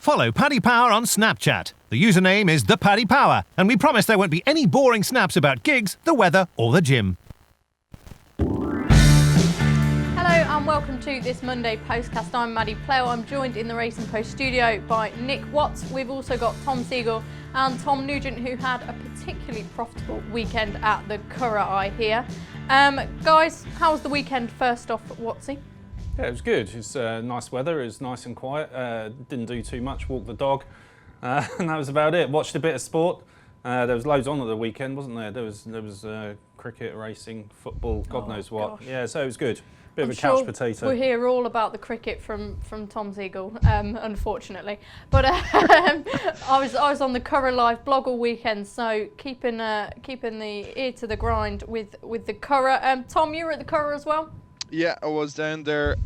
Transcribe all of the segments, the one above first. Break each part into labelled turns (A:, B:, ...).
A: Follow Paddy Power on Snapchat. The username is @ThePaddyPower, and we promise there won't be any boring snaps about gigs, the weather, or the gym.
B: Hello and welcome to this Monday Postcast. I'm Maddie Player. I'm joined in the Racing Post studio by Nick Watts. We've also got Tom Siegel and Tom Nugent, who had a particularly profitable weekend at the Curragh, I hear. Guys, how was the weekend first off, Wattsy?
C: Yeah, it was good. It's nice weather. It was nice and quiet. Didn't do too much. Walked the dog, and that was about it. Watched a bit of sport. There was loads on at the weekend, wasn't there? There was cricket, racing, football, God knows what. Gosh. Yeah, so it was good. Bit of a couch potato.
B: We'll hear all about the cricket from Tom Siegel, unfortunately. But I was on the Curragh Live blog all weekend, so keeping the ear to the grind with the Curragh. Tom, you were at the Curragh as well?
D: Yeah, I was down there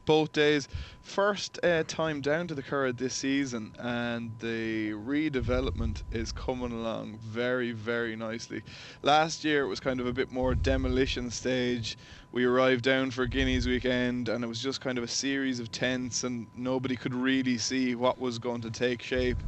D: both days. First time down to the Curragh this season, and the redevelopment is coming along very, very nicely. Last year it was kind of a bit more demolition stage. We arrived down for Guineas weekend, and it was just kind of a series of tents, and nobody could really see what was going to take shape.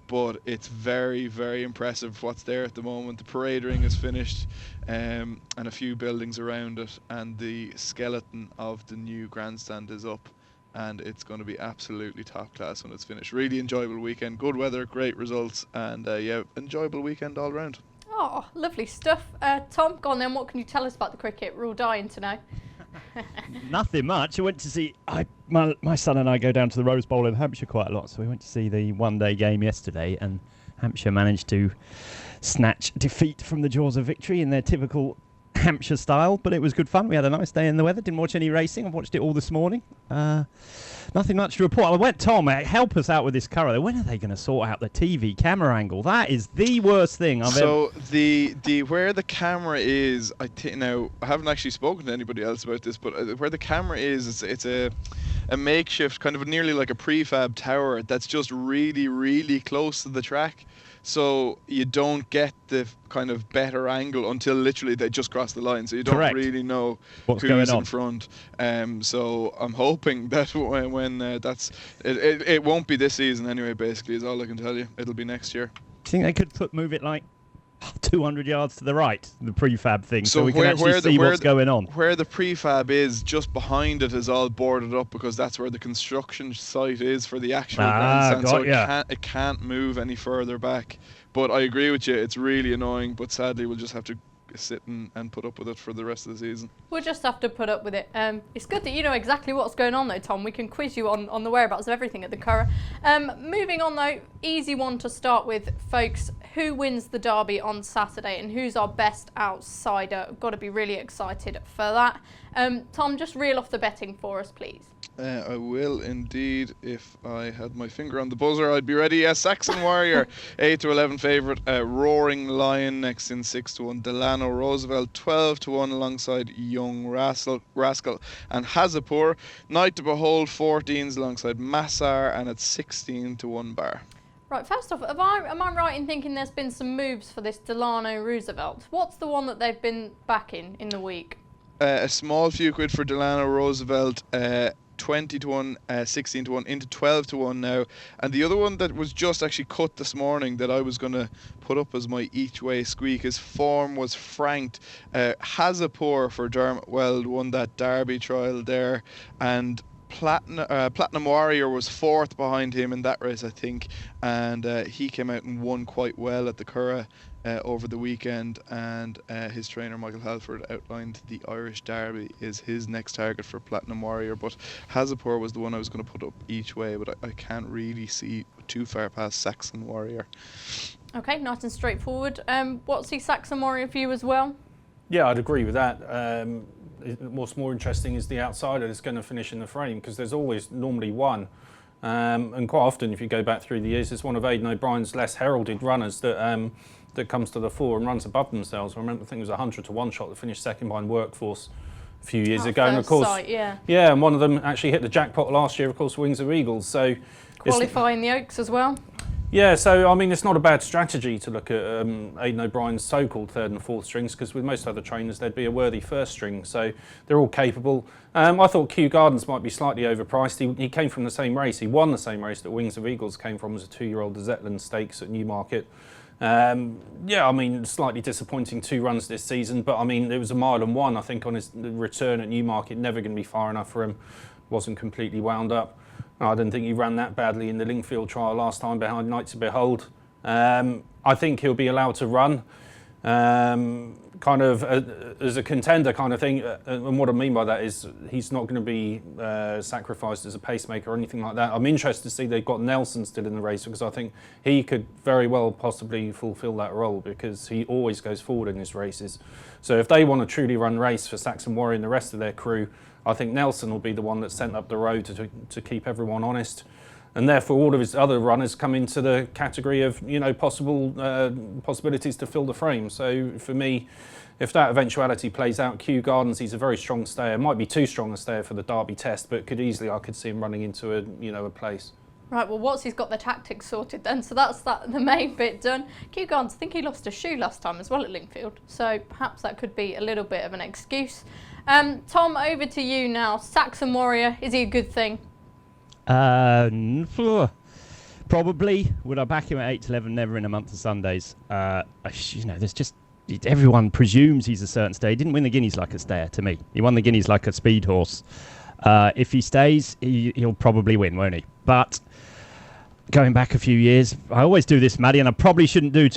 D: But it's very, very impressive what's there at the moment. The parade ring is finished, and a few buildings around it, and the skeleton of the new grandstand is up, and it's going to be absolutely top class when it's finished. Really enjoyable weekend, good weather, great results, and yeah, enjoyable weekend all round.
B: Oh, lovely stuff. Tom, go on then, what can you tell us about the cricket? We're all dying to know.
E: Nothing much. I went to see, my son and I go down to the Rose Bowl in Hampshire quite a lot, so we went to see the one-day game yesterday, and Hampshire managed to snatch defeat from the jaws of victory in their typical Hampshire style, but it was good fun. We had a nice day in the weather. Didn't watch any racing. I watched it all this morning. Nothing much to report. Tom, help us out with this Curragh. When are they going to sort out the TV camera angle? That is the worst thing I've ever...
D: So the where the camera is, now I haven't actually spoken to anybody else about this, but where the camera is, it's a makeshift, kind of nearly like a prefab tower that's just really, really close to the track. So you don't get the kind of better angle until literally they just cross the line. So you don't really know who's in front. So I'm hoping that when that's it won't be this season anyway. Basically, is all I can tell you. It'll be next year.
E: Do you think they could move it like 200 yards to the right, the prefab thing, so we can actually see what's going on?
D: Where the prefab is, just behind it is all boarded up, because that's where the construction site is for the actual grandstand. So it can't move any further back. But I agree with you, it's really annoying, but sadly we'll just have to sit and put up with it for the rest of the season.
B: We'll just have to put up with it. It's good that you know exactly what's going on though, Tom. We can quiz you on the whereabouts of everything at the Curragh. Moving on though, easy one to start with, folks. Who wins the derby on Saturday, and who's our best outsider? Got to be really excited for that. Tom, just reel off the betting for us, please.
D: I will indeed. If I had my finger on the buzzer, I'd be ready. Saxon Warrior, 8-11 favourite. Roaring Lion next in 6-1. Delano Roosevelt, 12-1 alongside Young Rascal and Hazapur. Night to Behold, 14s alongside Massar, and at 16-1 bar.
B: Right, first off, am I right in thinking there's been some moves for this Delano Roosevelt? What's the one that they've been backing in the week?
D: A small few quid for Delano Roosevelt, 20-1, 16-1, into 12-1 now. And the other one that was just actually cut this morning that I was going to put up as my each way squeak, his form was franked. Hazapur for Dermot Weld won that Derby trial there, and Platinum Warrior was fourth behind him in that race, I think, and he came out and won quite well at the Curragh over the weekend, and his trainer Michael Halford outlined the Irish Derby is his next target for Platinum Warrior. But Hazapur was the one I was going to put up each way, but I can't really see too far past Saxon Warrior.
B: Okay, nice and straightforward. What's the Saxon Warrior for you as well?
C: Yeah, I'd agree with that. What's more interesting is the outsider that's going to finish in the frame, because there's always normally one. And quite often, if you go back through the years, it's one of Aidan O'Brien's less heralded runners that comes to the fore and runs above themselves. I think it was a 100-1 shot that finished second behind Workforce a few years ago. And of course, and one of them actually hit the jackpot last year, of course, Wings of Eagles. So
B: qualifying the Oaks as well.
C: Yeah, so I mean, it's not a bad strategy to look at Aidan O'Brien's so-called third and fourth strings, because with most other trainers, they'd be a worthy first string. So they're all capable. I thought Kew Gardens might be slightly overpriced. He came from the same race. He won the same race that Wings of Eagles came from as a 2-year-old, the Zetland Stakes at Newmarket. Yeah, I mean, slightly disappointing 2 runs this season, but I mean, it was a mile and 1. I think on his return at Newmarket, never going to be far enough for him. Wasn't completely wound up. I didn't think he ran that badly in the Lingfield trial last time behind Knights of Behold. I think he'll be allowed to run kind of as a contender kind of thing. And what I mean by that is he's not going to be sacrificed as a pacemaker or anything like that. I'm interested to see they've got Nelson still in the race, because I think he could very well possibly fulfil that role, because he always goes forward in his races. So if they want to truly run race for Saxon Warrior and the rest of their crew, I think Nelson will be the one that's sent up the road to keep everyone honest. And therefore all of his other runners come into the category of, you know, possibilities to fill the frame. So for me, if that eventuality plays out, Kew Gardens, he's a very strong stayer. Might be too strong a stayer for the Derby test, but I could see him running into a place.
B: Right, well, Watsy's got the tactics sorted then, so that's the main bit done. Kew Gardens, I think he lost a shoe last time as well at Lingfield, so perhaps that could be a little bit of an excuse. Tom, over to you now. Saxon Warrior, is he a good thing?
E: Probably. Would I back him at 8-11? Never in a month of Sundays. There's just everyone presumes he's a certain stayer. He didn't win the Guineas like a stayer to me. He won the Guineas like a speed horse. If he stays, he'll probably win, won't he? But going back a few years, I always do this, Maddie, and I probably shouldn't do it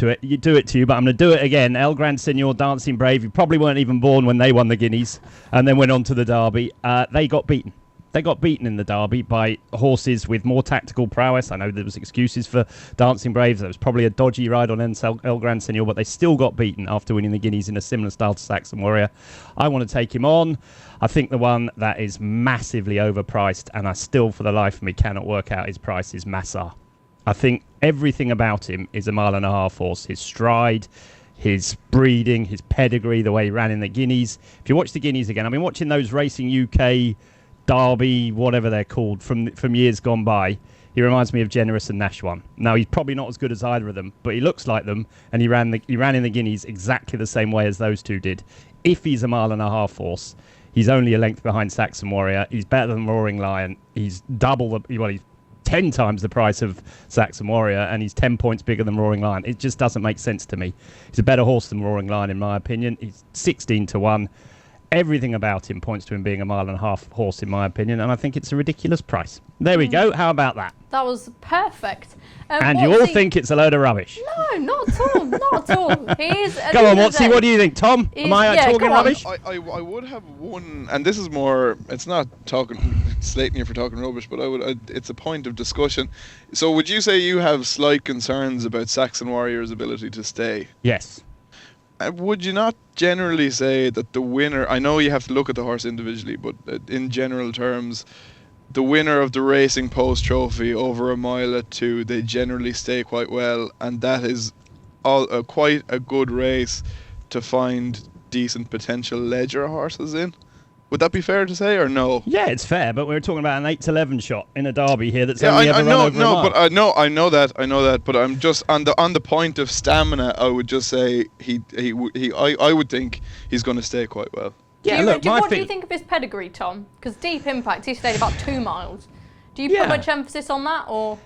E: to you, but I'm going to do it again. El Gran Senor, Dancing Brave, you probably weren't even born when they won the Guineas and then went on to the Derby. They got beaten. They got beaten in the Derby by horses with more tactical prowess. I know there was excuses for Dancing Braves. There was probably a dodgy ride on El Gran Senor, but they still got beaten after winning the Guineas in a similar style to Saxon Warrior. I want to take him on. I think the one that is massively overpriced, and I still, for the life of me, cannot work out his price, is Massar. I think everything about him is a 1.5 mile horse. His stride, his breeding, his pedigree, the way he ran in the Guineas. If you watch the Guineas again, I've been watching those Racing UK Derby, whatever they're called, from years gone by. He reminds me of Generous and Nashwan. Now, he's probably not as good as either of them, but he looks like them, and he ran in the Guineas exactly the same way as those two did. If he's a 1.5 mile horse, he's only a length behind Saxon Warrior. He's better than Roaring Lion. He's he's 10 times the price of Saxon Warrior, and he's 10 points bigger than Roaring Lion. It just doesn't make sense to me. He's a better horse than Roaring Lion, in my opinion. He's 16-1. Everything about him points to him being a 1.5 mile horse, in my opinion, and I think it's a ridiculous price. There we go. How about that?
B: That was perfect.
E: And you all think it's a load of rubbish.
B: No, not at all. Not at all. He is.
E: Go on, Watsy. What do you think, Tom? Am I talking rubbish?
D: I would have one, and this is more. It's not slating you for talking rubbish, but it's a point of discussion. So, would you say you have slight concerns about Saxon Warrior's ability to stay?
E: Yes.
D: Would you not generally say that the winner, I know you have to look at the horse individually, but in general terms, the winner of the Racing Post Trophy over a mile at 2, they generally stay quite well, and that is quite a good race to find decent potential ledger horses in? Would that be fair to say, or no?
E: Yeah, it's fair, but we're talking about an 8-11 shot in a Derby here that's only ever run over a mile.
D: But I know that. But I'm just on the point of stamina. I would just say I would think he's going to stay quite well.
E: Yeah,
B: what do you think of his pedigree, Tom? Because Deep Impact, he stayed about 2 miles. Do you put much emphasis on that, or?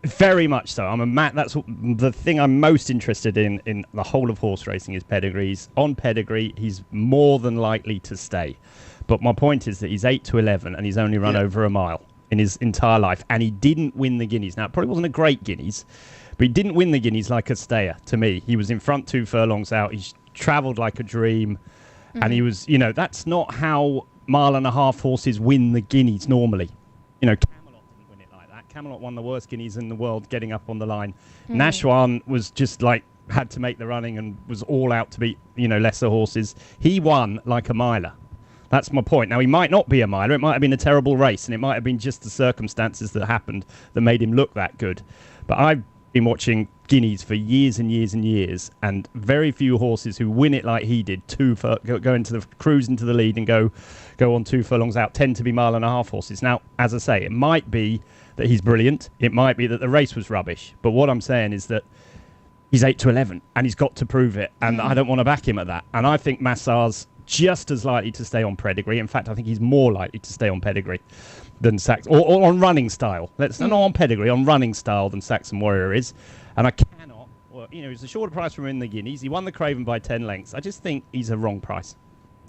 E: Very much so. That's the thing I'm most interested in the whole of horse racing is pedigrees. On pedigree, he's more than likely to stay. But my point is that he's 8-11 and he's only run over a mile in his entire life, and he didn't win the Guineas. Now, it probably wasn't a great Guineas, but he didn't win the Guineas like a stayer. To me, he was in front 2 furlongs out. He's travelled like a dream, and he was. That's not how 1.5 mile horses win the Guineas normally. Camelot won the worst Guineas in the world getting up on the line. Nashwan was just had to make the running and was all out to beat, lesser horses. He won like a miler. That's my point. Now, he might not be a miler. It might have been a terrible race, and it might have been just the circumstances that happened that made him look that good. But been watching Guineas for years and years and years, and very few horses who win it like he did, go into the cruise into the lead and go on 2 furlongs out, tend to be mile-and-a-half horses. Now, as I say, it might be that he's brilliant. It might be that the race was rubbish. But what I'm saying is that he's 8-11, and he's got to prove it. And I don't want to back him at that. And I think Massar's just as likely to stay on pedigree. In fact, I think he's more likely to stay on pedigree than Saxon, or on running style. Not on pedigree, on running style than Saxon Warrior is. And I cannot, he's a shorter price from in the Guineas. He won the Craven by 10 lengths. I just think he's a wrong price.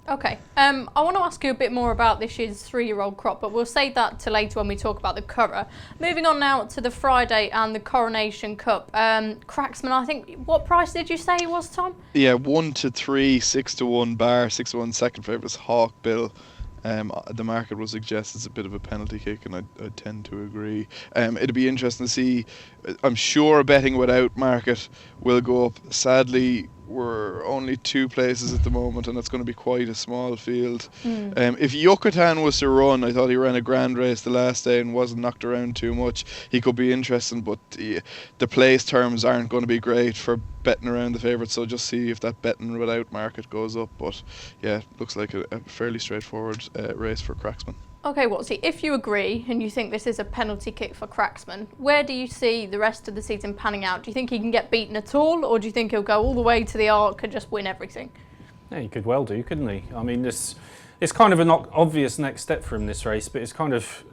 B: Okay, I want to ask you a bit more about this year's 3-year-old crop, but we'll save that to later when we talk about the Curragh. Moving on now to the Friday and the Coronation Cup. Cracksman, I think, what price did you say he was, Tom?
D: Yeah, 1-3, 6-1 bar, 6-1 second favourite is Hawkbill. The market will suggest it's a bit of a penalty kick, and I tend to agree. It'd be interesting to see. I'm sure betting without market will go up. Sadly, we're only 2 places at the moment, and it's going to be quite a small field. If Yucatan was to run, I thought he ran a grand race the last day and wasn't knocked around too much. He could be interesting, but the place terms aren't going to be great for betting around the favourites, so just see if that betting without market goes up. But yeah, looks like a fairly straightforward race for Cracksman.
B: Okay, Watsy, if you agree and you think this is a penalty kick for Cracksman, where do you see the rest of the season panning out? Do you think he can get beaten at all, or do you think he'll go all the way to the Arc and just win everything?
C: Yeah, he could well do, couldn't he? I mean, it's kind of an obvious next step for him, this race, but it's kind of...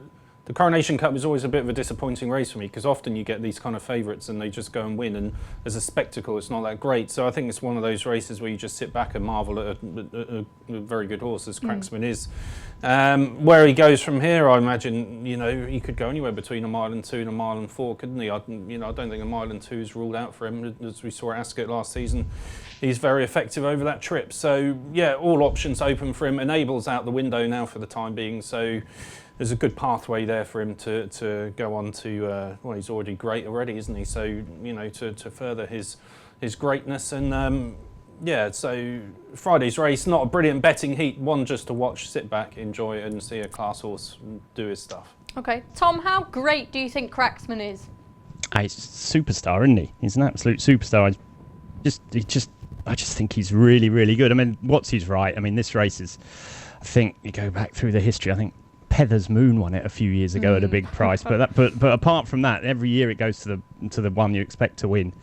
C: The Coronation Cup is always a bit of a disappointing race for me, because often you get these kind of favourites and they just go and win, and as a spectacle it's not that great. So I think it's one of those races where you just sit back and marvel at a very good horse, as Cracksman is. Where he goes from here, I imagine, he could go anywhere between 1 mile and 2 and 1 mile and 4, couldn't he? I don't think 1 mile and 2 is ruled out for him, as we saw at Ascot last season. He's very effective over that trip. So yeah, all options open for him. Enables out the window now for the time being. So there's a good pathway there for him to go on to, he's already great already, isn't he? So, to further his greatness. And so Friday's race, not a brilliant betting heat, one just to watch, sit back, enjoy it, and see a class horse do his stuff.
B: Okay, Tom, how great do you think Cracksman is?
E: He's a superstar, isn't he? He's an absolute superstar. I just think he's really, really good. I mean, Watsy's right. I mean, this race is, I think, you go back through the history, I think Pether's Moon won it a few years ago at a big price, but apart from that, every year it goes to the one you expect to win.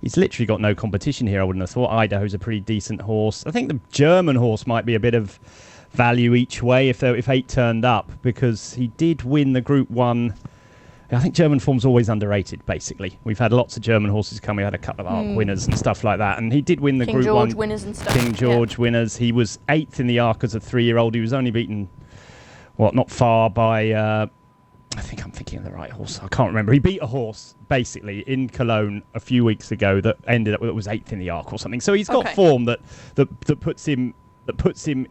E: He's literally got no competition here, I wouldn't have thought. Idaho's a pretty decent horse. I think the German horse might be a bit of value each way if 8 turned up, because he did win the Group 1. I think German form's always underrated, basically. We've had lots of German horses come. We had a couple of Arc winners and stuff like that, and he did win the
B: King
E: Group
B: George
E: 1.
B: Winners and stuff.
E: King George winners. He was 8th in the Arc as a 3-year-old. He was only beaten... not far by, I think I'm thinking of the right horse. I can't remember. He beat a horse, basically, in Cologne a few weeks ago that ended up, that was 8th in the Arc or something. So he's got form that puts him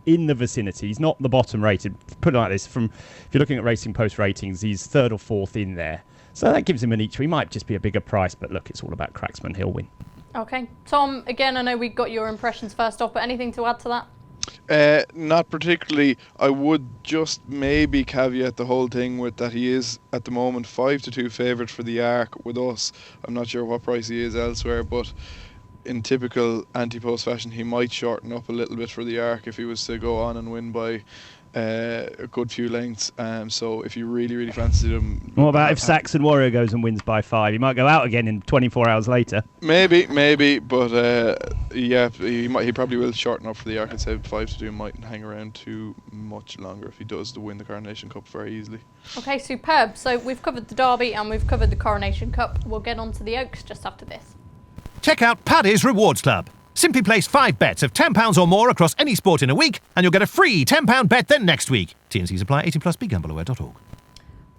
E: in the vicinity. He's not the bottom rated. Put it like this, if you're looking at Racing Post ratings, he's 3rd or 4th in there. So that gives him an each. He might just be a bigger price, but look, it's all about Cracksman. He'll win. Okay.
B: Tom, again, I know we got your impressions first off, but anything to add to that?
D: Not particularly. I would just maybe caveat the whole thing with that he is at the moment 5-2 favourite for the Arc with us. I'm not sure what price he is elsewhere, but in typical anti-post fashion, he might shorten up a little bit for the Arc if he was to go on and win by a good few lengths. So if you really, really fancied him...
E: What about if Saxon Warrior goes and wins by 5? He might go out again in 24 hours later.
D: Maybe, but he probably will shorten up for the Arc. I'd say 5-2 mightn't hang around too much longer if he does to win the Coronation Cup very easily.
B: Okay, superb. So we've covered the Derby and we've covered the Coronation Cup. We'll get on to the Oaks just after this.
A: Check out Paddy's Rewards Club. Simply place 5 bets of £10 or more across any sport in a week, and you'll get a free £10 bet the next week. T&Cs apply. 18+. BeGambleAware.org.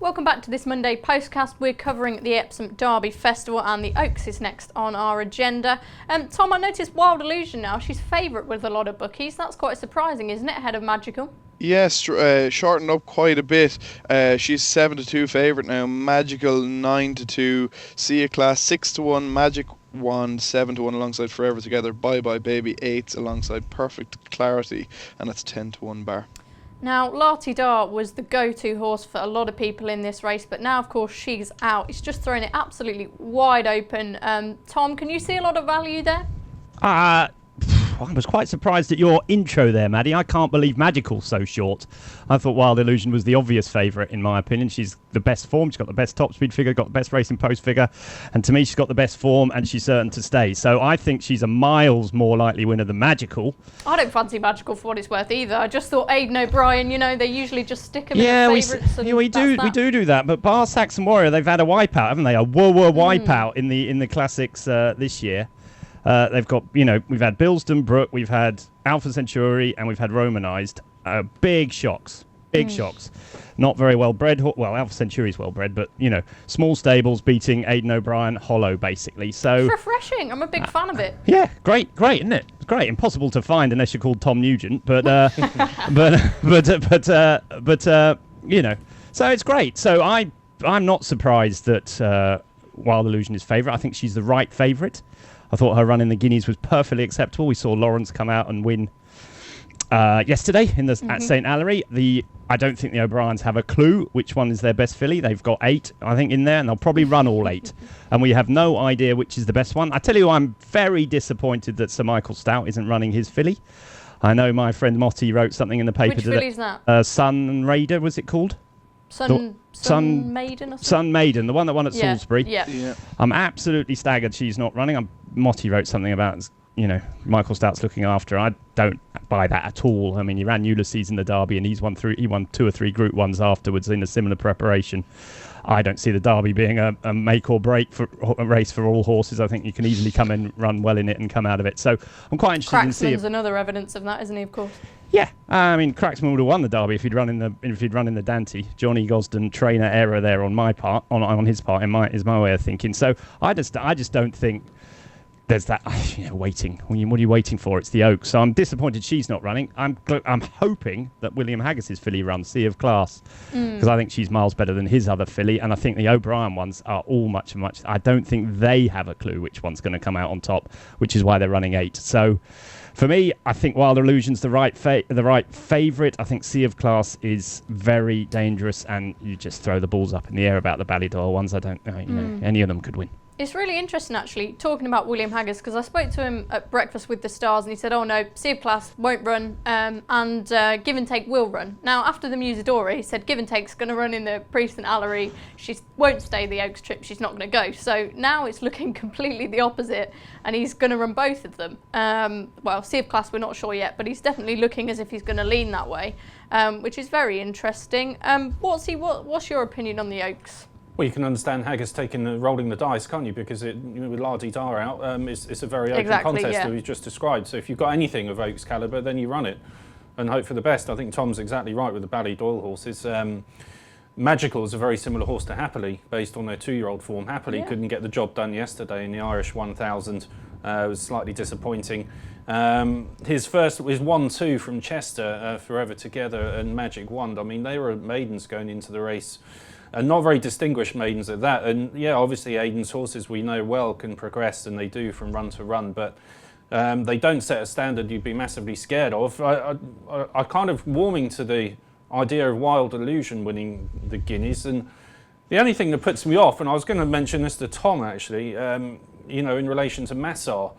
B: Welcome back to this Monday Postcast. We're covering the Epsom Derby Festival, and the Oaks is next on our agenda. Tom, I noticed Wild Illusion now. She's favourite with a lot of bookies. That's quite surprising, isn't it, ahead of Magical?
D: Yes, shortened up quite a bit. She's 7-2 favourite now. Magical 9-2. Sia Class 6-1. Magic 1, 7-1 alongside Forever Together. Bye Bye Baby 8 alongside Perfect Clarity, and it's 10-1 bar.
B: Now, Lati Dar was the go-to horse for a lot of people in this race, but now, of course, she's out. It's just thrown it absolutely wide open. Tom, can you see a lot of value there?
E: I was quite surprised at your intro there, Maddie. I can't believe Magical's so short. I thought Wild Illusion was the obvious favourite, in my opinion. She's the best form. She's got the best top speed figure, got the best racing post figure. And to me, she's got the best form, and she's certain to stay. So I think she's a miles more likely winner than Magical.
B: I don't fancy Magical for what it's worth either. I just thought Aidan O'Brien, they usually just stick him in the favourites.
E: We do that. But bar Saxon Warrior, they've had a wipeout, haven't they? A wipeout in the classics this year. They've got, we've had Bilston Brook, we've had Alpha Centauri, and we've had Romanized. Big shocks. Not very well bred. Well, Alpha Centauri's well bred, but, small stables beating Aidan O'Brien hollow, basically. So
B: it's refreshing. I'm a big fan of it.
E: Yeah, great, isn't it? It's great. Impossible to find unless you're called Tom Nugent, but so it's great. So I'm not surprised that Wild Illusion is favourite. I think she's the right favourite. I thought her run in the Guineas was perfectly acceptable. We saw Lawrence come out and win yesterday at St. Allery. I don't think the O'Briens have a clue which one is their best filly. They've got 8, I think, in there, and they'll probably run all 8. And we have no idea which is the best one. I tell you, I'm very disappointed that Sir Michael Stout isn't running his filly. I know my friend Motti wrote something in the paper
B: Which
E: today.
B: filly's that?
E: Sun Raider, was it called?
B: Sun Maiden or something?
E: Sun Maiden, the one that won at Salisbury.
B: Yeah.
E: I'm absolutely staggered she's not running. Motti wrote something about, Michael Stout's looking after. I don't buy that at all. I mean, he ran Ulysses in the Derby and he won 2 or 3 Group 1s afterwards in a similar preparation. I don't see the Derby being a make or break for a race for all horses. I think you can easily come in, run well in it and come out of it. So I'm quite interested in seeing.
B: Cracksman's another evidence of that, isn't he, of course?
E: Yeah, I mean, Cracksman would have won the Derby if he'd run in the Dante. Johnny Gosden trainer error there on my part, on his part, is my way of thinking. So I just don't think there's that waiting. What are you waiting for? It's the Oaks. So I'm disappointed she's not running. I'm hoping that William Haggis's filly runs, Sea of Class, because I think she's miles better than his other filly, and I think the O'Brien ones are all much. I don't think they have a clue which one's going to come out on top, which is why they're running 8. So. For me, I think Wild Illusion's the right favourite. I think Sea of Class is very dangerous, and you just throw the balls up in the air about the Ballydoyle ones. I don't know, any of them could win.
B: It's really interesting, actually, talking about William Haggis, because I spoke to him at Breakfast with the Stars and he said, oh no, Sea of Class won't run and Give and Take will run. Now, after the Musadora, he said Give and Take's going to run in the Priest and Allery. She won't stay the Oaks trip. She's not going to go. So now it's looking completely the opposite and he's going to run both of them. Well, Sea of Class, we're not sure yet, but he's definitely looking as if he's going to lean that way, which is very interesting. What's your opinion on the Oaks?
C: Well, you can understand Haggis rolling the dice, can't you? Because with Lardy Dar out, it's a very open contest that we've just described. So if you've got anything of Oaks calibre, then you run it and hope for the best. I think Tom's exactly right with the Ballydoyle horses. Magical is a very similar horse to Happily, based on their 2-year-old form. Happily couldn't get the job done yesterday in the Irish 1000. It was slightly disappointing. His 1-2 from Chester, Forever Together, and Magic Wand. I mean, they were maidens going into the race. And not very distinguished maidens at that. And yeah, obviously Aidan's horses we know well can progress, and they do from run to run, but they don't set a standard you'd be massively scared of. I kind of warming to the idea of Wild Illusion winning the Guineas, and the only thing that puts me off, and I was going to mention this to Tom actually, in relation to Massar.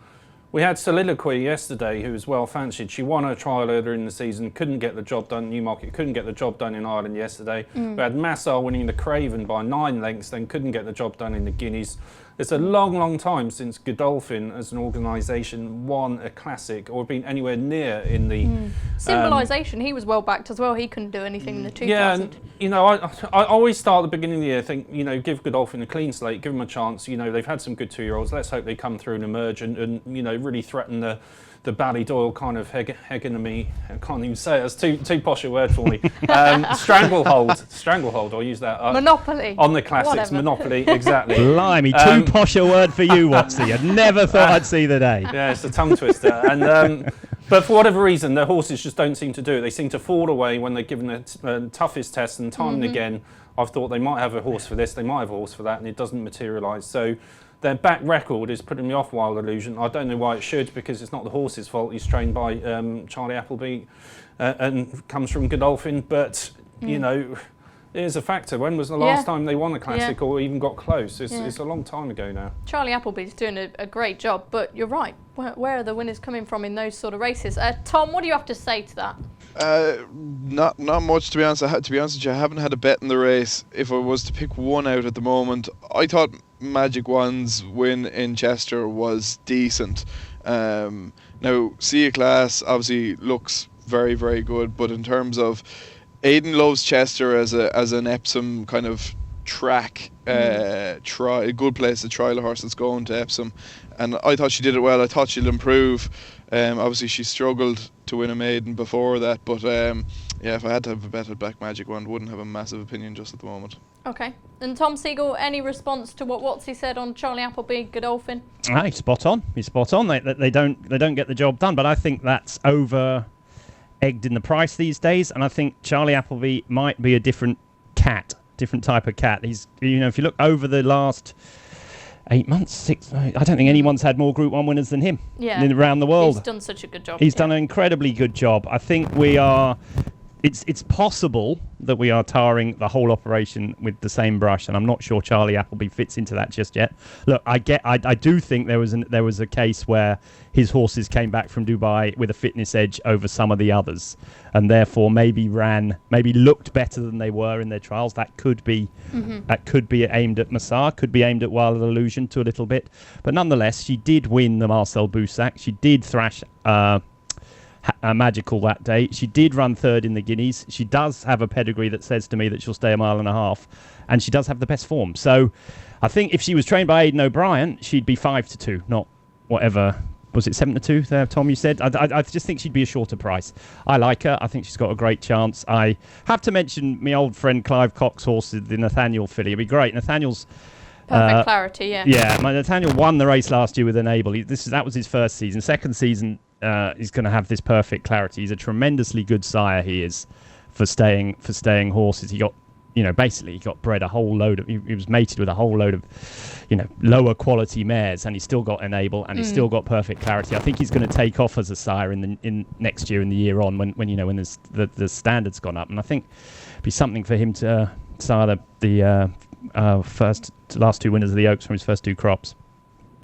C: We had Soliloquy yesterday, who was well fancied. She won her trial earlier in the season, couldn't get the job done. Newmarket couldn't get the job done in Ireland yesterday. We had Massar winning the Craven by 9 lengths, then couldn't get the job done in the Guineas. It's a long, long time since Godolphin as an organisation won a classic or been anywhere near in the...
B: Symbolisation, he was well backed as well. He couldn't do anything in the 2000.
C: Yeah, and, I always start at the beginning of the year, think, give Godolphin a clean slate, give them a chance. They've had some good 2-year-olds. Let's hope they come through and emerge and really threaten the Ballydoyle kind of hegemony. I can't even say it. That's too posh a word for me. Stranglehold. I'll use that.
B: Monopoly.
C: On the classics,
B: Whatever.
C: Monopoly, exactly.
E: Blimey, too posh a word for you, Watsy. I never thought I'd see the day.
C: Yeah, it's a tongue twister. And but for whatever reason, their horses just don't seem to do it. They seem to fall away when they're given the toughest tests, and time and again, I've thought they might have a horse for this, they might have a horse for that, and it doesn't materialise. So their back record is putting me off Wild Illusion. I don't know why it should, because it's not the horse's fault. He's trained by Charlie Appleby and comes from Godolphin, but you know, it is a factor. When was the last time they won a classic or even got close? It's a long time ago now. Charlie
B: Appleby's doing a great job, but you're right. Where are the winners coming from in those sort of races? Tom, what do you have to say to that?
D: Not much, to be honest. To be honest with you, I haven't had a bet in the race. If I was to pick one out at the moment, I thought Magic One's win in Chester was decent. Now, Sea Class obviously looks very, very good, but in terms of Aidan loves Chester as an Epsom kind of track, a good place to trial a horse that's going to Epsom, and I thought she did it well. I thought she'll improve. Obviously she struggled to win a maiden before that, but if I had to have a bet at Black Magic One, wouldn't have a massive opinion just at the moment. Okay.
B: And Tom Siegel, any response to what Watsy said on Charlie Appleby, Godolphin?
E: He's spot on. They don't get the job done, but I think that's over egged in the price these days, and I think Charlie Appleby might be a different type of cat. He's, if you look over the last 8 months, I don't think anyone's had more Group 1 winners than him around the world.
B: He's done such a good job.
E: He's done an incredibly good job. I think it's possible that we are tarring the whole operation with the same brush, and I'm not sure Charlie Appleby fits into that just yet. Look, I do think there was a case where his horses came back from Dubai with a fitness edge over some of the others, and therefore maybe looked better than they were in their trials. That could be aimed at Massar, could be aimed at Wild Illusion to a little bit, but nonetheless, she did win the Marcel Boussac. She did thrash Magical that day. She did run third in the Guineas. She does have a pedigree that says to me that she'll stay 1.5 miles, and she does have the best form. So I think if she was trained by Aidan O'Brien, she'd be 5-2, not whatever. Was it 7-2 there, Tom, you said? I just think she'd be a shorter price. I like her. I think she's got a great chance. I have to mention my old friend Clive Cox's horse, the Nathaniel filly. It'd be great. Nathaniel's
B: perfect clarity, yeah.
E: Yeah, my Nathaniel won the race last year with Enable. That was his first season. Second season, he's going to have this perfect clarity. He's a tremendously good sire. He is for staying horses. He got, basically he got bred a whole load of. He was mated with a whole load of, lower quality mares, and he's still got Enable, and he's still got perfect clarity. I think he's going to take off as a sire in next year and the year on when the standard's gone up, and I think it'd be something for him to sire the last two winners of the Oaks from his first two crops.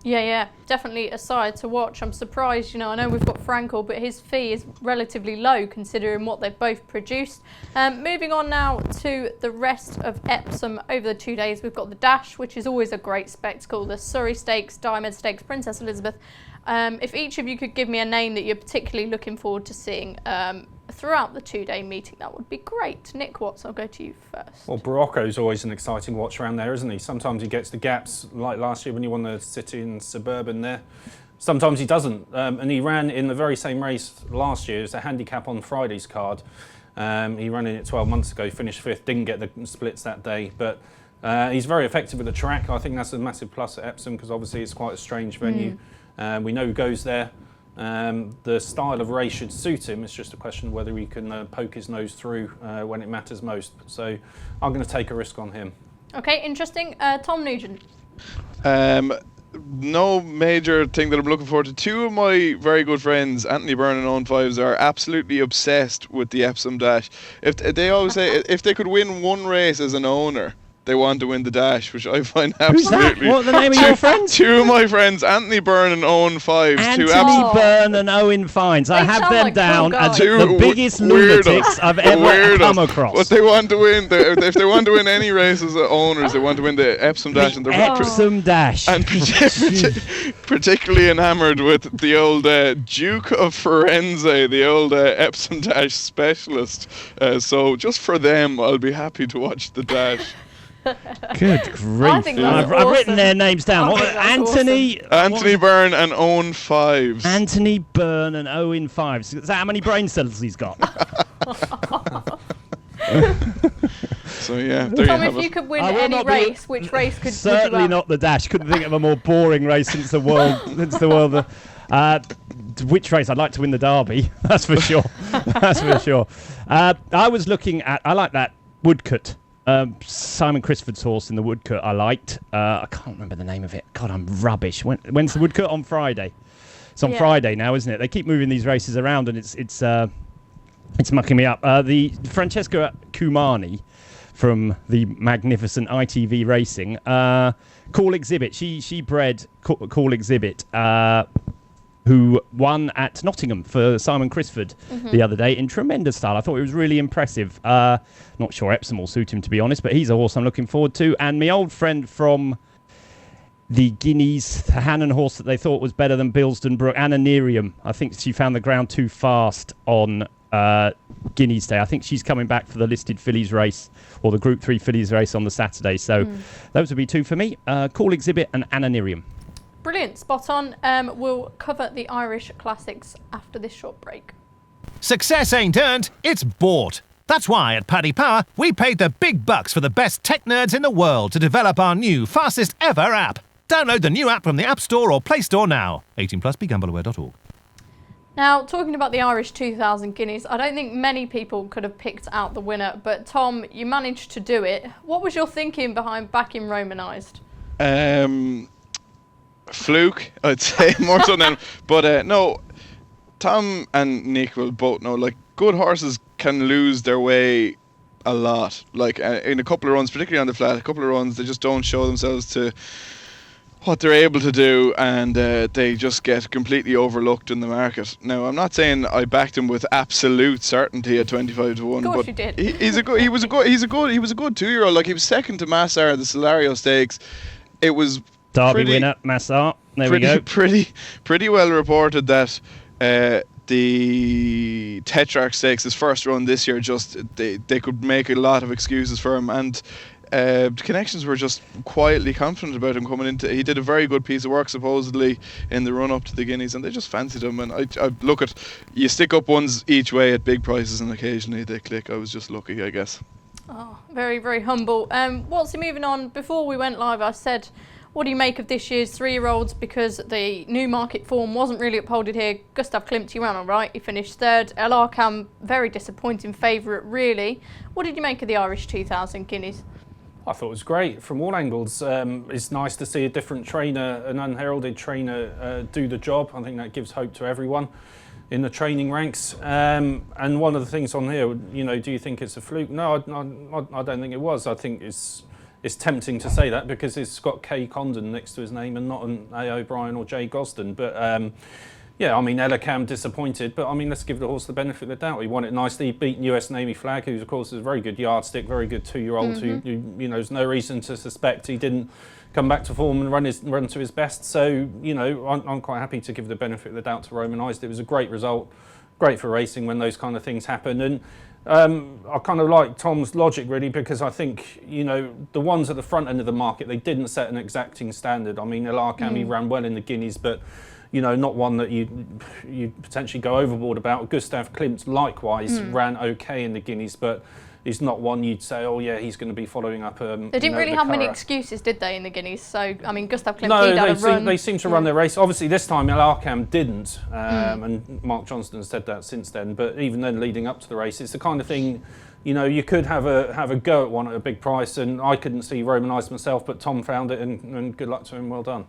B: Yeah, definitely a side to watch. I'm surprised, I know we've got Frankel, but his fee is relatively low considering what they've both produced. Moving on now to the rest of Epsom over the 2 days, we've got the Dash, which is always a great spectacle, the Surrey Stakes, Diamond Stakes, Princess Elizabeth. If each of you could give me a name that you're particularly looking forward to seeing throughout the 2-day meeting, that would be great. Nick Watts, I'll go to you first.
C: Well, Barocco's always an exciting watch around there, isn't he? Sometimes he gets the gaps, like last year when he won the City and Suburban there. Sometimes he doesn't, and he ran in the very same race last year. It was a handicap on Friday's card. He ran in it 12 months ago, finished 5th, didn't get the splits that day, but he's very effective with the track. I think that's a massive plus at Epsom because obviously it's quite a strange venue. We know who goes there. The style of race should suit him. It's just a question of whether he can poke his nose through when it matters most. So I'm going to take a risk on him.
B: Okay, interesting. Tom Nugent.
D: No major thing that I'm looking forward to. Two of my very good friends, Anthony Byrne and Owen Fives, are absolutely obsessed with the Epsom Dash. If they always say if they could win one race as an owner, they want to win the Dash, which I find absolutely...
E: What are the name of your friends?
D: Two of my friends, Anthony Byrne and Owen Fives.
E: Anthony Byrne and Owen Fives. I have them down as the biggest lunatics I've ever come across.
D: But they want to win. If they want to win any race as owners, they want to win the Epsom Dash.
E: The Epsom Dash.
D: And particularly enamoured with the old Duke of Firenze, the old Epsom Dash specialist. So just for them, I'll be happy to watch the Dash.
E: Good grief. I've written their names down. Anthony
D: Byrne and Owen Fives.
E: Anthony Byrne and Owen Fives. Is that how many brain cells he's got?
D: So yeah,
B: Tom, if you could win any race, which race could
E: certainly not the Dash. Couldn't think of a more boring race since the world. Which race? I'd like to win the Derby. That's for sure. I was looking at. I like that Woodcote Simon Crisford's horse in the Woodcut I liked. I can't remember the name of it. God, I'm rubbish. When's the Woodcut? On Friday. It's on Friday now, isn't it? They keep moving these races around, and it's mucking me up. The Francesca Cumani from the magnificent ITV Racing, Cool Exhibit. She bred Cool Exhibit, who won at Nottingham for Simon Crisford the other day in tremendous style. I thought it was really impressive. Not sure Epsom will suit him, to be honest, but he's a horse I'm looking forward to. And my old friend from the Guineas, the Hannon horse that they thought was better than Bilston Brook, Ananirium. I think she found the ground too fast on Guineas Day. I think she's coming back for the listed fillies race, or the Group 3 fillies race on the Saturday. So those would be two for me. Cool Exhibit and Ananirium.
B: Brilliant, spot on. We'll cover the Irish Classics after this short break.
A: Success ain't earned, it's bought. That's why at Paddy Power, we paid the big bucks for the best tech nerds in the world to develop our new, fastest ever app. Download the new app from the App Store or Play Store now. 18+, begambleaware.org.
B: Now, talking about the Irish 2000 Guineas, I don't think many people could have picked out the winner, but Tom, you managed to do it. What was your thinking behind backing Romanised?
D: Fluke, I'd say, more so than. But no, Tom and Nick will both know, like, good horses can lose their way a lot. Like, in a couple of runs, particularly on the flat, a couple of runs, they just don't show themselves to what they're able to do, and they just get completely overlooked in the market. Now, I'm not saying I backed him with absolute certainty at 25 to 1,
B: of course
D: but
B: you did.
D: he was a good 2-year-old. Like, he was second to Massar, the Solario Stakes. It was
E: Derby winner, Massar. We go.
D: Pretty well reported that the Tetrarch Stakes, his first run this year, just they could make a lot of excuses for him, and the connections were just quietly confident about him coming into. He did a very good piece of work supposedly in the run up to the Guineas, and they just fancied him. And I look at, you stick up ones each way at big prices, and occasionally they click. I was just lucky, I guess.
B: Oh, very, very humble. What's moving on? Before we went live, I said, what do you make of this year's 3-year-olds? Because the Newmarket form wasn't really upholded here. Gustav Klimt, he ran all right. He finished third. El Arkham, very disappointing favourite, really. What did you make of the Irish 2000 Guineas?
C: I thought it was great from all angles. It's nice to see a different trainer, an unheralded trainer, do the job. I think that gives hope to everyone in the training ranks. And one of the things on here, do you think it's a fluke? No, I don't think it was. I think it's tempting to say that because it's got Kay Condon next to his name and not an A. O'Brien or Jay Gosden. But yeah, I mean, Elikam disappointed, but I mean, let's give the horse the benefit of the doubt. He won it nicely. He beat US Navy Flag, who of course is a very good yardstick, very good 2-year-old who there's no reason to suspect he didn't come back to form and run to his best. So, I'm quite happy to give the benefit of the doubt to Romanised. It was a great result, great for racing when those kind of things happen. And I kind of like Tom's logic really, because I think, the ones at the front end of the market, they didn't set an exacting standard. I mean, El Arkham, he ran well in the Guineas, but not one that you potentially go overboard about. Gustav Klimt likewise ran okay in the Guineas, but he's not one you'd say, oh yeah, he's going to be following up.
B: They didn't really have many excuses, did they, in the Guineas? So, I mean, Gustav Klimt,
C: no,
B: he'd had a run.
C: They seem to run their race. Obviously, this time El Arkham didn't, and Mark Johnston has said that since then. But even then, leading up to the race, it's the kind of thing, you could have a go at one at a big price, and I couldn't see Romanised myself, but Tom found it, and good luck to him. Well done.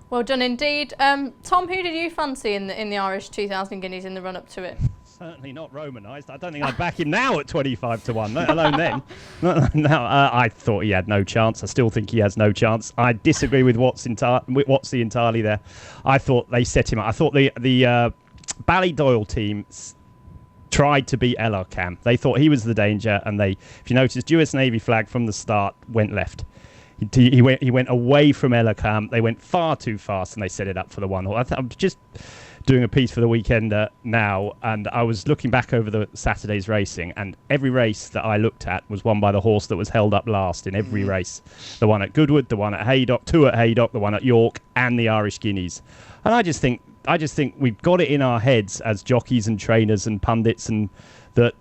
B: Well done indeed. Tom, who did you fancy in the Irish 2000 Guineas in the run-up to it?
E: Certainly not Romanised. I don't think I'd back him now at 25 to 1, let alone then. No, I thought he had no chance. I still think he has no chance. I disagree with Watsy entirely there. I thought they set him up. I thought the Ballydoyle team tried to beat El Arkham. They thought he was the danger, and if you noticed, US Navy Flag from the start went left. He went away from El Arkham. They went far too fast, and they set it up for the one. I'm just doing a piece for the weekend now, and I was looking back over the Saturday's racing, and every race that I looked at was won by the horse that was held up last in every race. The one at Goodwood, the one at Haydock, 2 at Haydock, the one at York, and the Irish Guineas. And I just think we've got it in our heads as jockeys and trainers and pundits, and that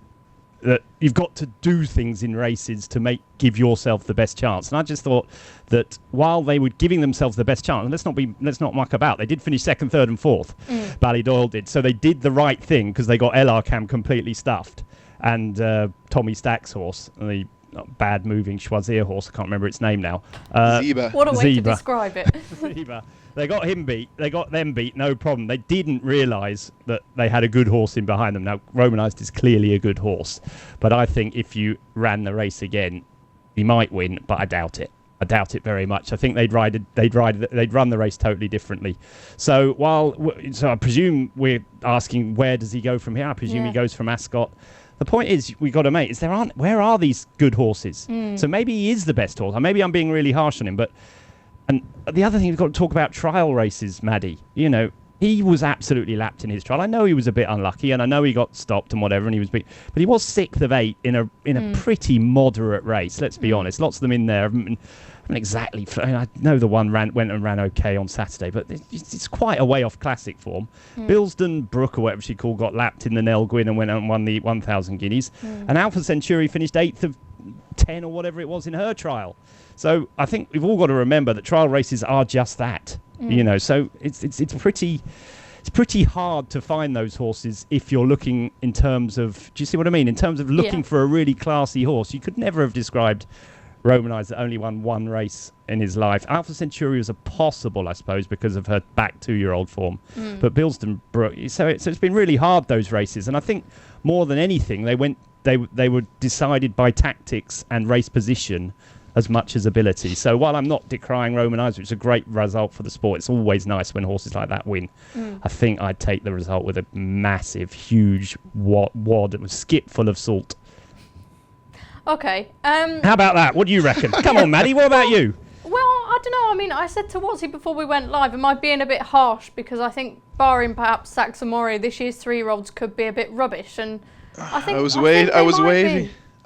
E: you've got to do things in races to give yourself the best chance. And I just thought that while they were giving themselves the best chance, and let's not muck about, they did finish 2nd, 3rd and 4th. Ballydoyle did. So they did the right thing because they got El Arkham completely stuffed. And Tommy Stack's horse, the bad moving Choisir horse. I can't remember its name now.
D: Zeba.
B: What a way to
E: Zeba.
B: describe it.
E: Zeba. They got him beat. They got them beat. No problem. They didn't realise that they had a good horse in behind them. Now, Romanized is clearly a good horse, but I think if you ran the race again, he might win. But I doubt it. I doubt it very much. I think they'd run the race totally differently. So I presume we're asking where does he go from here? I presume he goes from Ascot. The point is, we got to make is where are these good horses? So maybe he is the best horse. Or maybe I'm being really harsh on him, but. And the other thing, we've got to talk about trial races, Maddie. You know, he was absolutely lapped in his trial. I know he was a bit unlucky, and I know he got stopped and whatever, and he was beat. But he was 6th of 8 in a pretty moderate race. Let's be honest. Lots of them in there haven't exactly. I know the one went and ran okay on Saturday, but it's quite a way off classic form. Bilston Brook, or whatever she called, got lapped in the Nell Gwyn and went out and won the 1,000 guineas. And Alpha Centauri finished 8th of 10 or whatever it was in her trial. So I think we've all got to remember that trial races are just that, you know. So it's pretty hard to find those horses if you're looking in terms of. Do you see what I mean? In terms of looking for a really classy horse, you could never have described Romanized that only won one race in his life. Alpha Centauri was a possible, I suppose, because of her back 2-year-old form. But Bilston Brook. So it's been really hard, those races, and I think more than anything they were decided by tactics and race position as much as ability. So while I'm not decrying Romanized, which is a great result for the sport, it's always nice when horses like that win. I think I'd take the result with a massive, huge wad and skip full of salt.
B: Okay.
E: How about that? What do you reckon? Come on, Maddie, what about you?
B: Well, I don't know. I mean, I said to Watsy before we went live, am I being a bit harsh? Because I think, barring perhaps Saxamore, this year's 3-year-olds could be a bit rubbish. And I think
D: I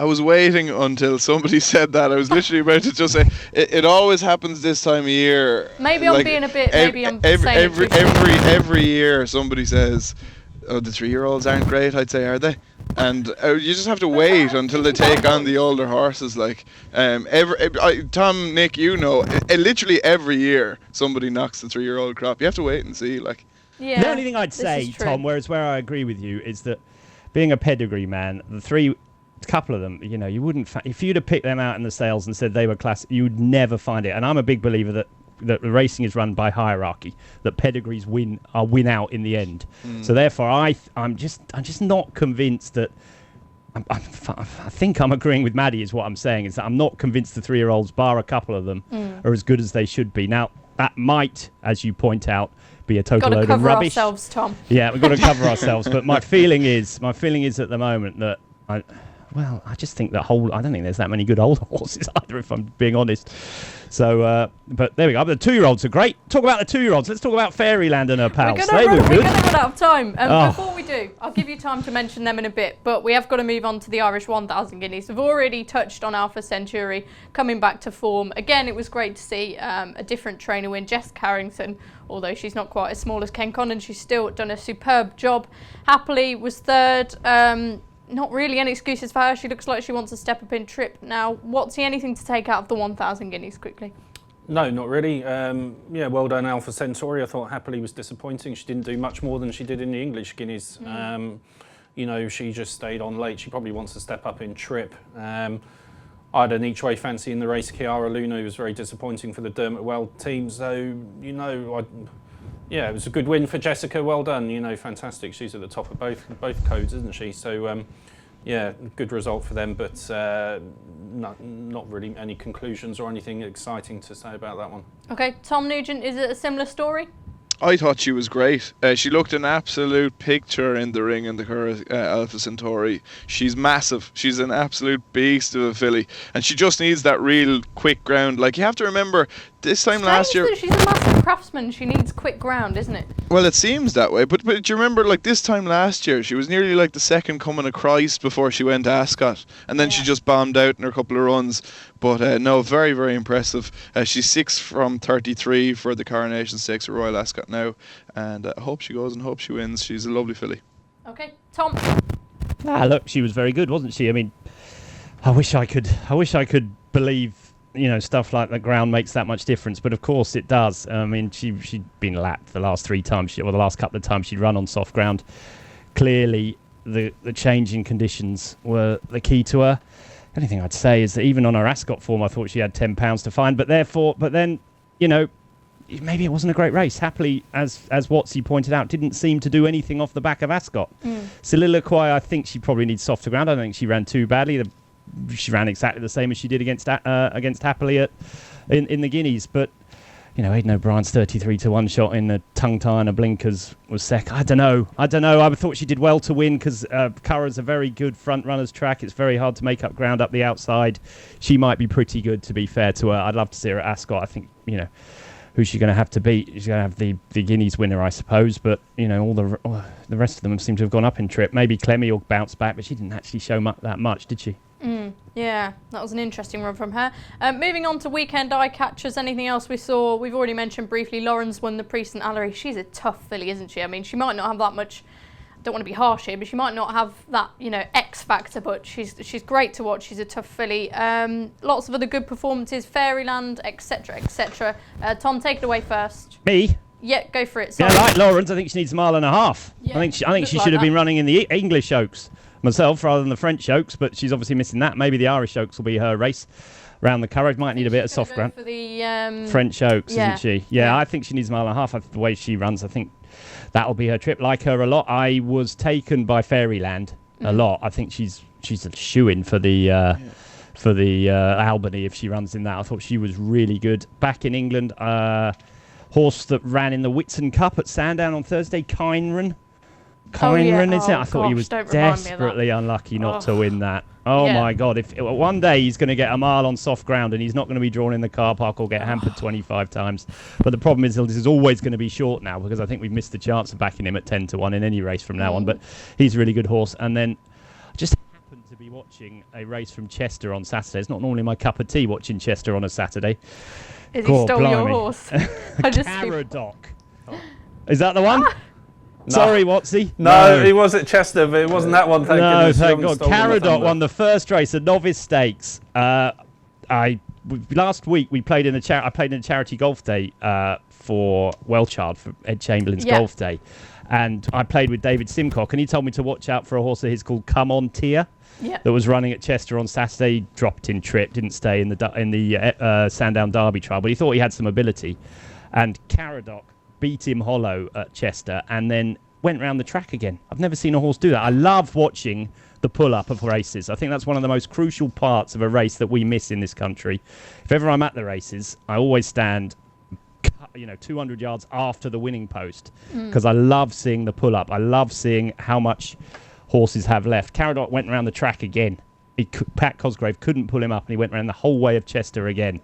D: was waiting until somebody said that. I was literally about to just say it always happens this time of year.
B: Maybe I'm being a bit. Maybe I'm saying
D: every year somebody says, "Oh, the 3-year-olds aren't great." I'd say, "Are they?" And you just have to wait until they take on the older horses. Like Tom, Nick, you know, literally every year somebody knocks the 3-year-old crop. You have to wait and see. Like,
B: yeah,
E: the only thing I'd say, Tom, where I agree with you, is that being a pedigree man, a couple of them, you know, you wouldn't. If you'd have picked them out in the sales and said they were classic, you would never find it. And I'm a big believer that racing is run by hierarchy. That pedigrees win out in the end. So therefore, I'm just not convinced that. I think I'm agreeing with Maddie. Is what I'm saying is that I'm not convinced the 3-year-olds, bar a couple of them, are as good as they should be. Now that might, as you point out, be a total load of rubbish.
B: Cover ourselves, Tom.
E: Yeah, we've got to cover ourselves. But my feeling is at the moment that I just think I don't think there's that many good old horses either, if I'm being honest. So, but there we go. The 2-year-olds are great. Talk about the 2-year-olds. Let's talk about Fairyland and her pals.
B: We're going to run out of time. Before we do, I'll give you time to mention them in a bit, but we have got to move on to the Irish 1,000 guineas. We've already touched on Alpha Centauri coming back to form. Again, it was great to see a different trainer win. Jess Carrington, although she's not quite as small as Ken Connon, she's still done a superb job. Happily was 3rd. Not really any excuses for her. She looks like she wants to step up in trip. Now, anything to take out of the 1,000 guineas quickly?
C: No, not really. Well done, Alpha Centauri. I thought Happily was disappointing. She didn't do much more than she did in the English guineas. She just stayed on late. She probably wants to step up in trip. I had an each-way fancy in the race. Chiara Luna was very disappointing for the Dermot Weld team. So, it was a good win for Jessica. Well done. Fantastic. She's at the top of both codes, isn't she? So, good result for them. But not really any conclusions or anything exciting to say about that one.
B: Okay, Tom Nugent, is it a similar story?
D: I thought she was great. She looked an absolute picture in the ring in the Alpha Centauri. She's massive. She's an absolute beast of a filly. And she just needs that real quick ground. Like, you have to remember, this time last year...
B: She's a massive craftsman. She needs quick ground, isn't it?
D: Well, it seems that way. But do you remember, like, this time last year, she was nearly like the second coming of Christ before she went to Ascot. And then she just bombed out in her couple of runs. But no, very, very impressive. She's 6 from 33 for the Coronation Stakes at Royal Ascot now. And I hope she goes and hope she wins. She's a lovely filly.
B: Okay, Tom.
E: Look, she was very good, wasn't she? I mean, I wish I could believe, stuff like the ground makes that much difference. But of course it does. I mean, she'd been lapped the last 3 times, the last couple of times she'd run on soft ground. Clearly, the change in conditions were the key to her. The only thing I'd say is that even on her Ascot form, I thought she had £10 to find. But then, maybe it wasn't a great race. Happily, as Watsy pointed out, didn't seem to do anything off the back of Ascot. Soliloquy, I think she probably needs softer ground. I don't think she ran too badly. She ran exactly the same as she did against Happily in the Guineas. But, Aidan O'Brien's 33-1 shot in the tongue tie and a blinkers was second. I don't know. I thought she did well to win because Curragh's a very good front runner's track. It's very hard to make up ground up the outside. She might be pretty good, to be fair to her. I'd love to see her at Ascot. I think, who's she going to have to beat? She's going to have the Guineas winner, I suppose. But, all the rest of them seem to have gone up in trip. Maybe Clemmy will bounce back, but she didn't actually show that much, did she?
B: Yeah, that was an interesting run from her. Moving on to weekend eye catchers, anything else we saw? We've already mentioned briefly Lawrence won the Priest and Allery. She's a tough filly, isn't she? I mean, she might not have that much, I don't want to be harsh here, but she might not have that, X factor, but she's great to watch. She's a tough filly. Lots of other good performances, Fairyland, etc., etc. Tom, take it away first.
E: Me?
B: Yeah, go for it.
E: Sorry. Yeah, like Lawrence, I think she needs a mile and a half.
B: Yeah,
E: I think she should have been running in the English Oaks myself rather than the French Oaks, but she's obviously missing that. Maybe the Irish Oaks will be her race round the Curragh. Might need a bit of soft ground.
B: For the
E: French Oaks, isn't she? Yeah, I think she needs a mile and a half. The way she runs, I think that'll be her trip. Like her a lot. I was taken by Fairyland a lot. I think she's a shoo-in for the Albany if she runs in that. I thought she was really good. Back in England, horse that ran in the Whitsun Cup at Sandown on Thursday, Kyneron, is it? I thought he was desperately unlucky not to win that. My God. If one day he's going to get a mile on soft ground and he's not going to be drawn in the car park or get hampered 25 times. But the problem is this is always going to be short now because I think we've missed the chance of backing him at 10-1 in any race from now on. But he's a really good horse. And then I just happened to be watching a race from Chester on Saturday. It's not normally my cup of tea watching Chester on a Saturday.
B: Is he stole your horse?
E: Caradoc. Is that the one? No. Sorry, Watsy.
C: No, he was at Chester, but it wasn't that one. Thank
E: God. Caradoc won the first race, the Novice Stakes. Last week we played in I played in a charity golf day for Welchard for Ed Chamberlain's golf day, and I played with David Simcock, and he told me to watch out for a horse of his called Come On Tier. That was running at Chester on Saturday. He dropped in trip, didn't stay in the Sandown Derby trial, but he thought he had some ability, and Caradoc beat him hollow at Chester and then went round the track again. I've never seen a horse do that. I love watching the pull-up of races. I think that's one of the most crucial parts of a race that we miss in this country. If ever I'm at the races, I always stand 200 yards after the winning post because I love seeing the pull-up. I love seeing how much horses have left. Caradoc went around the track again. Pat Cosgrave couldn't pull him up and he went around the whole way of Chester again.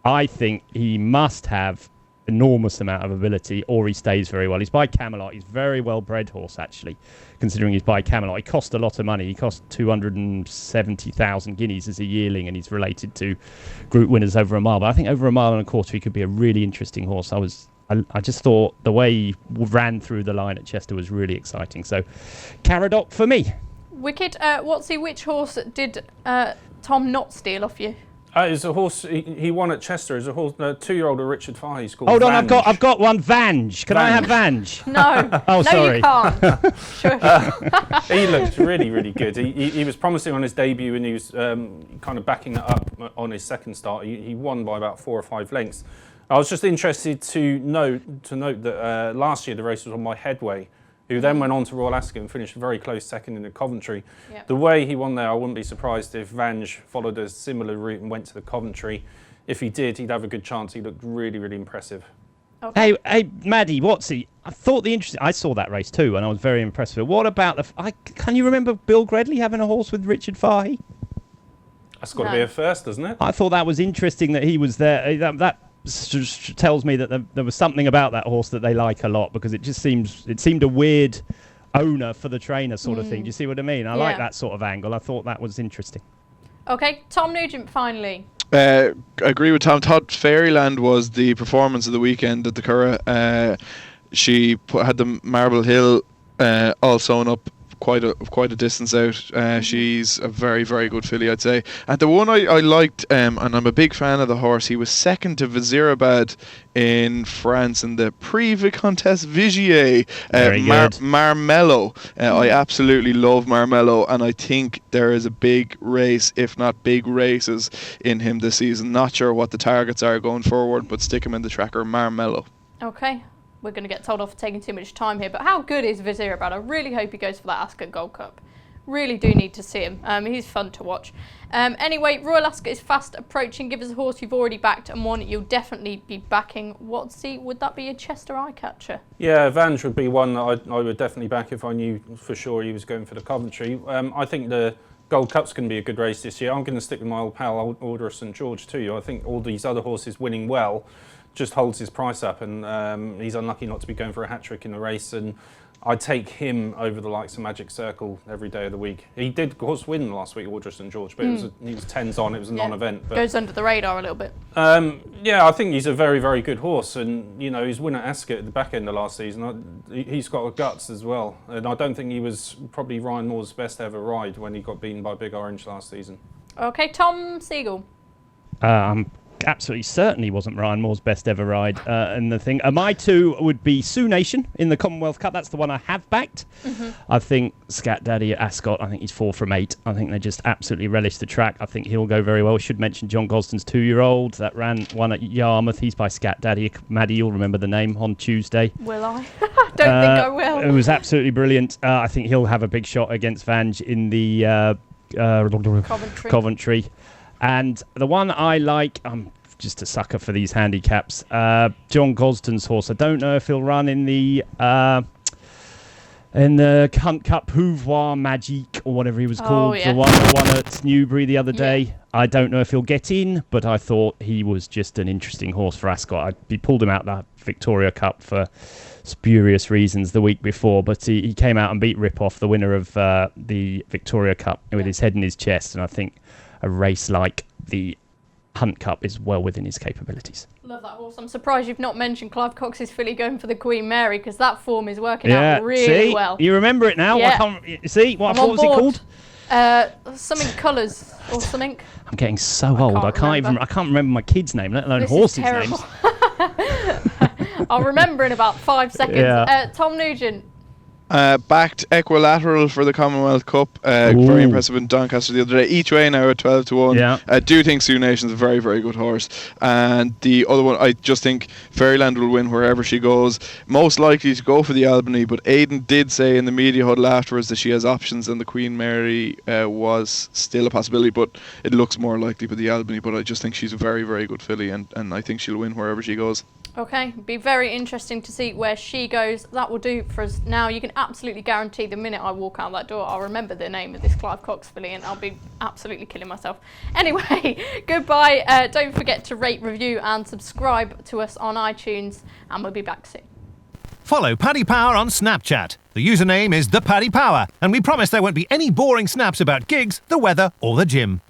E: I think he must have enormous amount of ability or he stays very well. He's by Camelot. He's a very well bred horse actually, considering he's by Camelot. He cost a lot of money. He cost 270,000 guineas as a yearling and he's related to group winners over a mile. But I think over a mile and a quarter he could be a really interesting horse. I just thought the way he ran through the line at Chester was really exciting. So Caradoc for me.
B: Wicked. Watsy, which horse did Tom not steal off you?
C: It's a horse he won at Chester. It's a horse, 2-year-old of Richard Fahey's called.
E: Hold on,
C: Vange.
E: I've got one. Vange. Can I have Vange?
B: No.
E: Oh, sorry.
B: No, you can't.
C: He looked really, really good. He was promising on his debut, and he was kind of backing it up on his second start. He won by about 4 or 5 lengths. I was just interested to note that last year the race was on by Headway, who then went on to Royal Ascot and finished very close second in the Coventry. Yep. The way he won there, I wouldn't be surprised if Vange followed a similar route and went to the Coventry. If he did, he'd have a good chance. He looked really, really impressive.
E: Okay. Hey, Maddie, Watsy, I saw that race too, and I was very impressed with it. What about can you remember Bill Gredley having a horse with Richard Fahey?
C: That's got to be a first, doesn't it?
E: I thought that was interesting that he was there. That tells me that there was something about that horse that they like a lot because it seemed a weird owner for the trainer sort of thing. Do you see what I mean? I like that sort of angle. I thought that was interesting.
B: Okay, Tom Nugent finally.
D: Agree with Tom. Thought Fairyland was the performance of the weekend at the Curragh. She had the Marble Hill all sewn up quite a distance out. She's a very, very good filly, I'd say. And the one I liked, and I'm a big fan of the horse, he was second to Vizirabad in France in the Prix-Vicomtesse Vigier. Marmello. I absolutely love Marmello, and I think there is a big race, if not big races, in him this season. Not sure what the targets are going forward, but stick him in the tracker, Marmello.
B: Okay. We're going to get told off for taking too much time here, but how good is Vizirabad? I really hope he goes for that Ascot Gold Cup. Really do need to see him. He's fun to watch. Anyway, Royal Ascot is fast approaching. Give us a horse you've already backed and one you'll definitely be backing. Would that be a Chester eye catcher?
C: Yeah, Vange would be one that I would definitely back if I knew for sure he was going for the Coventry. I think the Gold Cup's going to be a good race this year. I'm going to stick with my old pal Order of St George too. I think all these other horses winning well just holds his price up, and he's unlucky not to be going for a hat-trick in the race, and I'd take him over the likes of Magic Circle every day of the week. He did, of course, win last week, Order of St George, but he was 10s on, it was a non-event. But
B: goes under the radar a little bit.
C: Yeah, I think he's a very, very good horse, and he's won at Ascot at the back end of last season. He's got guts as well, and I don't think he was probably Ryan Moore's best ever ride when he got beaten by Big Orange last season.
B: Okay, Tom Siegel.
E: Absolutely certainly wasn't Ryan Moore's best ever ride. And the thing, my two would be Sioux Nation in the Commonwealth Cup. That's the one I have backed. I think Scat Daddy at Ascot, I think he's 4 from 8. I think they just absolutely relish the track. I think he'll go very well. We should mention John Gosden's 2-year-old that ran one at Yarmouth. He's by Scat Daddy. Maddie, you'll remember the name, on Tuesday.
B: Will I? Don't think I will.
E: It was absolutely brilliant. I think he'll have a big shot against Vange in the Coventry. And the one I like, I'm just a sucker for these handicaps. John Gosden's horse. I don't know if he'll run in the Hunt Cup Pouvoir Magique or whatever he was called.
B: Yeah.
E: The one that won at Newbury the other day. I don't know if he'll get in, but I thought he was just an interesting horse for Ascot. He pulled him out the Victoria Cup for spurious reasons the week before, but he came out and beat Rip-Off, the winner of the Victoria Cup, with his head in his chest, and I think a race like the Hunt Cup is well within his capabilities.
B: Love that horse. I'm surprised you've not mentioned Clive Cox's filly going for the Queen Mary, because that form is working out really well.
E: You remember it now?
B: Yeah.
E: What was it called?
B: Something Colours or something.
E: I'm getting so old. I can't remember my kids' name, let alone horses' names.
B: I'll remember in about 5 seconds.
E: Yeah.
B: Tom Nugent.
D: Backed Equilateral for the Commonwealth Cup. Very impressive in Doncaster the other day. Each way now at 12-1.
E: Yeah.
D: I do think Sioux Nation's a very, very good horse. And the other one, I just think Fairyland will win wherever she goes. Most likely to go for the Albany, but Aidan did say in the media huddle afterwards that she has options, and the Queen Mary was still a possibility, but it looks more likely for the Albany. But I just think she's a very, very good filly, and I think she'll win wherever she goes.
B: Okay, be very interesting to see where she goes. That will do for us now. You can absolutely guarantee the minute I walk out that door, I'll remember the name of this Clive Cox filly and I'll be absolutely killing myself. Anyway, goodbye. Don't forget to rate, review and subscribe to us on iTunes, and we'll be back soon.
A: Follow Paddy Power on Snapchat. The username is ThePaddyPower, and we promise there won't be any boring snaps about gigs, the weather or the gym.